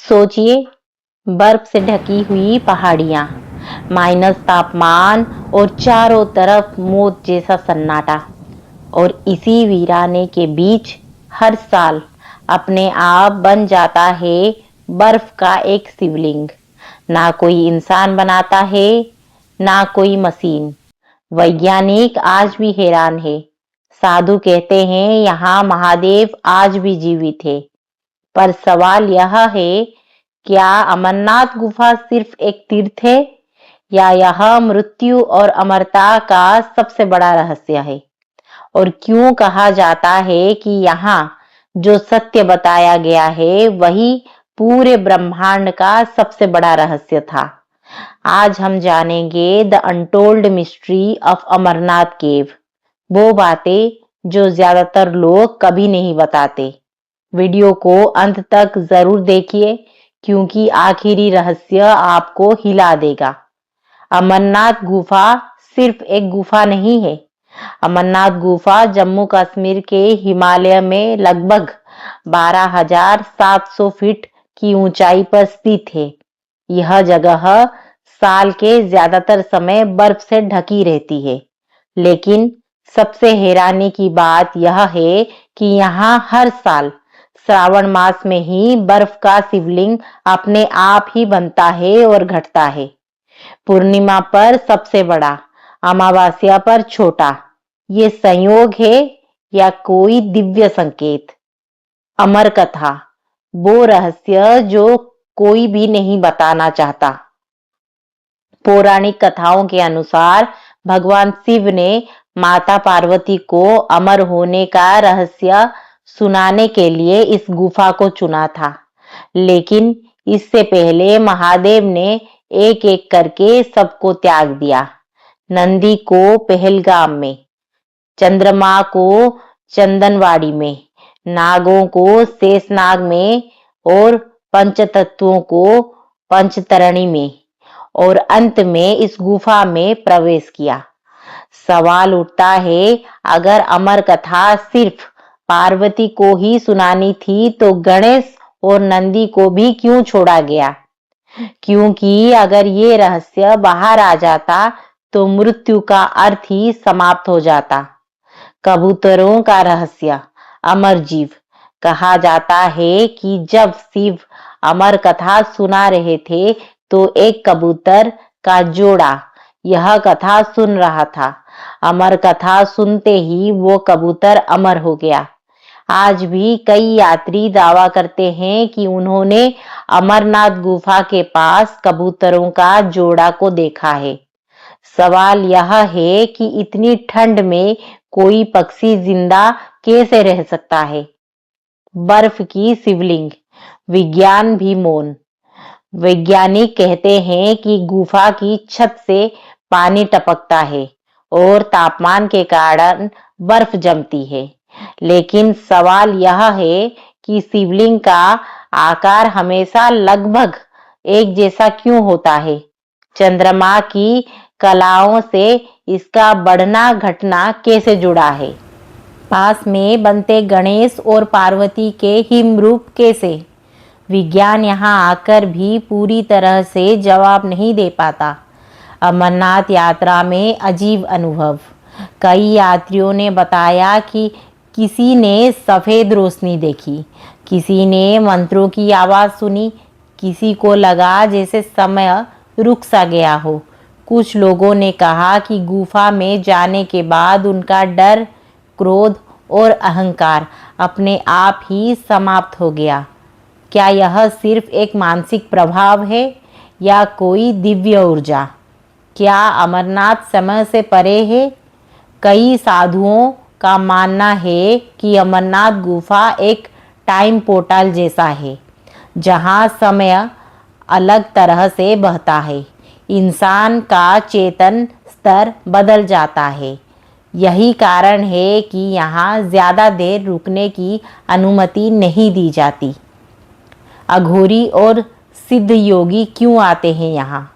सोचिए, बर्फ से ढकी हुई पहाड़ियां, माइनस तापमान और चारों तरफ मौत जैसा सन्नाटा। और इसी वीराने के बीच हर साल अपने आप बन जाता है बर्फ का एक शिवलिंग। ना कोई इंसान बनाता है, ना कोई मशीन। वैज्ञानिक आज भी हैरान है। साधु कहते हैं यहाँ महादेव आज भी जीवित है। पर सवाल यह है, क्या अमरनाथ गुफा सिर्फ एक तीर्थ है या यह मृत्यु और अमरता का सबसे बड़ा रहस्य है? और क्यों कहा जाता है कि यहाँ जो सत्य बताया गया है वही पूरे ब्रह्मांड का सबसे बड़ा रहस्य था? आज हम जानेंगे the untold mystery of Amarnath cave, वो बातें जो ज्यादातर लोग कभी नहीं बताते। वीडियो को अंत तक जरूर देखिए, क्योंकि आखिरी रहस्य आपको हिला देगा। अमरनाथ गुफा सिर्फ एक गुफा नहीं है। अमरनाथ गुफा जम्मू कश्मीर के हिमालय में लगभग 12,700 फीट की ऊंचाई पर स्थित है। यह जगह साल के ज्यादातर समय बर्फ से ढकी रहती है, लेकिन सबसे हैरानी की बात यह है कि यहाँ हर साल श्रावण मास में ही बर्फ का शिवलिंग अपने आप ही बनता है और घटता है। पूर्णिमा पर सबसे बड़ा, अमावस्या पर छोटा। ये संयोग है या कोई दिव्य संकेत? अमर कथा, वो रहस्य जो कोई भी नहीं बताना चाहता। पौराणिक कथाओं के अनुसार भगवान शिव ने माता पार्वती को अमर होने का रहस्य सुनाने के लिए इस गुफा को चुना था। लेकिन इससे पहले महादेव ने एक एक करके सबको त्याग दिया। नंदी को पहलगाम में, चंद्रमा को चंदनवाड़ी में, नागों को शेषनाग में और पंचतत्वों को पंचतरणी में, और अंत में इस गुफा में प्रवेश किया। सवाल उठता है, अगर अमर कथा सिर्फ पार्वती को ही सुनानी थी तो गणेश और नंदी को भी क्यों छोड़ा गया? क्योंकि अगर ये रहस्य बाहर आ जाता तो मृत्यु का अर्थ ही समाप्त हो जाता। कबूतरों का रहस्य, अमर जीव। कहा जाता है कि जब शिव अमर कथा सुना रहे थे तो एक कबूतर का जोड़ा यह कथा सुन रहा था। अमर कथा सुनते ही वो कबूतर अमर हो गया। आज भी कई यात्री दावा करते हैं कि उन्होंने अमरनाथ गुफा के पास कबूतरों का जोड़ा को देखा है। सवाल यह है कि इतनी ठंड में कोई पक्षी जिंदा कैसे रह सकता है? बर्फ की शिवलिंग, विज्ञान भी मौन। वैज्ञानिक कहते हैं कि गुफा की छत से पानी टपकता है और तापमान के कारण बर्फ जमती है। लेकिन सवाल यह है कि शिवलिंग का आकार हमेशा लगभग एक जैसा क्यों होता है? चंद्रमा की कलाओं से इसका बढ़ना घटना कैसे जुड़ा है? पास में बनते गणेश और पार्वती के हिमरूप कैसे? विज्ञान यहाँ आकर भी पूरी तरह से जवाब नहीं दे पाता। अमरनाथ यात्रा में अजीब अनुभव। कई यात्रियों ने बताया कि किसी ने सफ़ेद रोशनी देखी, किसी ने मंत्रों की आवाज़ सुनी, किसी को लगा जैसे समय रुक सा गया हो। कुछ लोगों ने कहा कि गुफा में जाने के बाद उनका डर, क्रोध और अहंकार अपने आप ही समाप्त हो गया। क्या यह सिर्फ एक मानसिक प्रभाव है या कोई दिव्य ऊर्जा? क्या अमरनाथ समय से परे है? कई साधुओं का मानना है कि अमरनाथ गुफा एक टाइम पोर्टल जैसा है, जहां समय अलग तरह से बहता है। इंसान का चेतन स्तर बदल जाता है। यही कारण है कि यहाँ ज़्यादा देर रुकने की अनुमति नहीं दी जाती। अघोरी और सिद्ध योगी क्यों आते हैं यहाँ?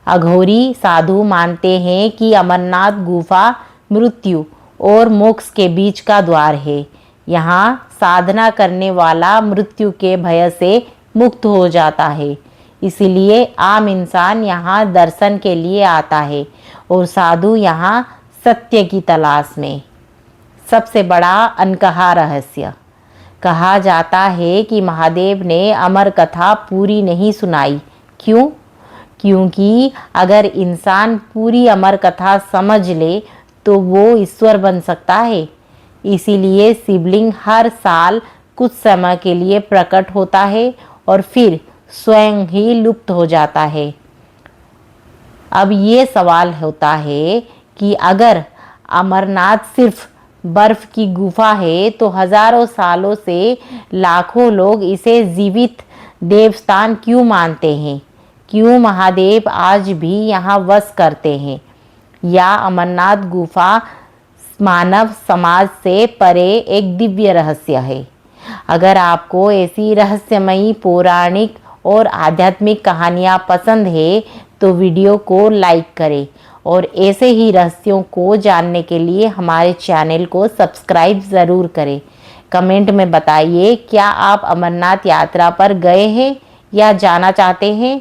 अघोरी साधु मानते हैं कि अमरनाथ गुफा मृत्यु और मोक्ष के बीच का द्वार है। यहाँ साधना करने वाला मृत्यु के भय से मुक्त हो जाता है। इसलिए आम इंसान यहाँ दर्शन के लिए आता है और साधु यहाँ सत्य की तलाश में। सबसे बड़ा अनकहा रहस्य। कहा जाता है कि महादेव ने अमर कथा पूरी नहीं सुनाई। क्यों? क्योंकि अगर इंसान पूरी अमर कथा समझ ले तो वो ईश्वर बन सकता है। इसीलिए शिवलिंग हर साल कुछ समय के लिए प्रकट होता है और फिर स्वयं ही लुप्त हो जाता है। अब ये सवाल होता है कि अगर अमरनाथ सिर्फ बर्फ की गुफा है तो हजारों सालों से लाखों लोग इसे जीवित देवस्थान क्यों मानते हैं? क्यों महादेव आज भी यहाँ वास करते हैं? या अमरनाथ गुफा मानव समाज से परे एक दिव्य रहस्य है? अगर आपको ऐसी रहस्यमयी पौराणिक और आध्यात्मिक कहानियाँ पसंद है तो वीडियो को लाइक करें और ऐसे ही रहस्यों को जानने के लिए हमारे चैनल को सब्सक्राइब ज़रूर करें। कमेंट में बताइए, क्या आप अमरनाथ यात्रा पर गए हैं या जाना चाहते हैं?